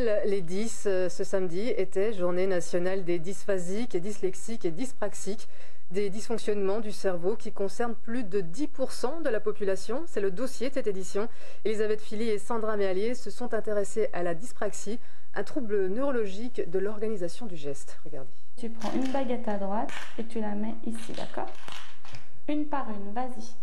Les 10, ce samedi, était journée nationale des dysphasiques et dyslexiques et dyspraxiques, des dysfonctionnements du cerveau qui concernent plus de 10% de la population. C'est le dossier de cette édition. Elisabeth Fili et Sandra Méallier se sont intéressées à la dyspraxie, un trouble neurologique de l'organisation du geste. Regardez. Tu prends une baguette à droite et tu la mets ici, d'accord? Une par une, vas-y.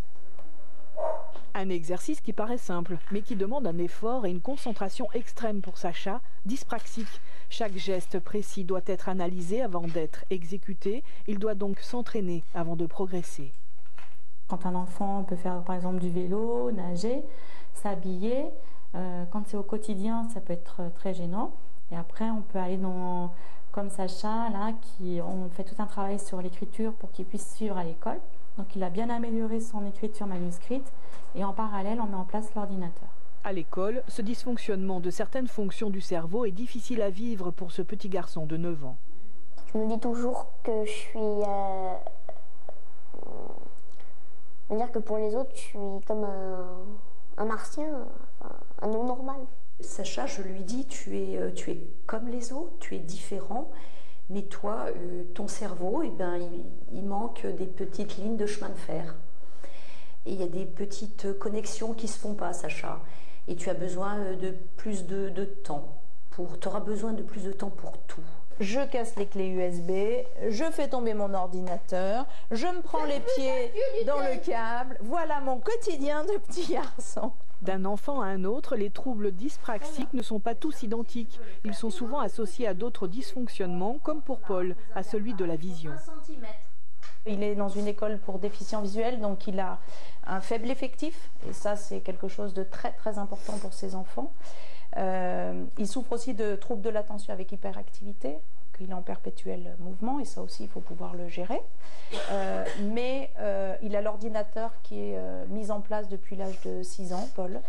Un exercice qui paraît simple, mais qui demande un effort et une concentration extrême pour Sacha, dyspraxique. Chaque geste précis doit être analysé avant d'être exécuté. Il doit donc s'entraîner avant de progresser. Quand un enfant peut faire par exemple du vélo, nager, s'habiller, quand c'est au quotidien, ça peut être très gênant. Et après, on peut aller dans, comme Sacha, là, on fait tout un travail sur l'écriture pour qu'il puisse suivre à l'école. Donc il a bien amélioré son écriture manuscrite et en parallèle, on met en place l'ordinateur. À l'école, ce dysfonctionnement de certaines fonctions du cerveau est difficile à vivre pour ce petit garçon de 9 ans. Je me dis toujours que je suis... dire que pour les autres, je suis comme un martien, enfin, un non normal. Sacha, je lui dis, tu es comme les autres, tu es différent. Mais toi, ton cerveau, eh ben, il manque des petites lignes de chemin de fer. Et il y a des petites connexions qui ne se font pas, Sacha. Et tu as besoin de plus de temps. Tu auras besoin de plus de temps pour tout. Je casse les clés USB, je fais tomber mon ordinateur, je me prends les pieds dans le câble. Voilà mon quotidien de petit garçon. D'un enfant à un autre, les troubles dyspraxiques ne sont pas tous identiques. Ils sont souvent associés à d'autres dysfonctionnements, comme pour Paul, à celui de la vision. Il est dans une école pour déficients visuels, donc il a un faible effectif. Et ça, c'est quelque chose de très très important pour ces enfants. Il souffre aussi de troubles de l'attention avec hyperactivité. Il est en perpétuel mouvement et ça aussi, il faut pouvoir le gérer. Mais il a l'ordinateur qui est mis en place depuis l'âge de 6 ans, Paul,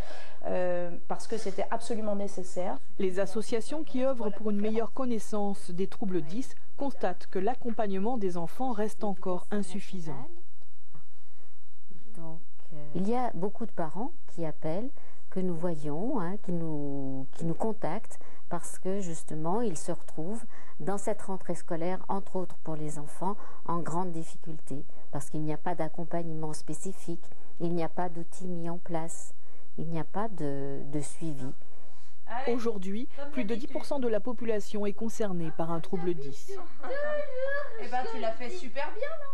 parce que c'était absolument nécessaire. Les associations qui œuvrent pour une meilleure connaissance des troubles 10 constatent que l'accompagnement des enfants reste encore insuffisant. Donc, il y a beaucoup de parents qui appellent, que nous voyons, qui nous contactent, parce que justement, ils se retrouvent dans cette rentrée scolaire, entre autres pour les enfants, en grande difficulté, parce qu'il n'y a pas d'accompagnement spécifique, il n'y a pas d'outils mis en place, il n'y a pas de suivi. Aujourd'hui, plus de 10% de la population est concernée par un trouble 10. Eh ben, tu l'as fait super bien, là.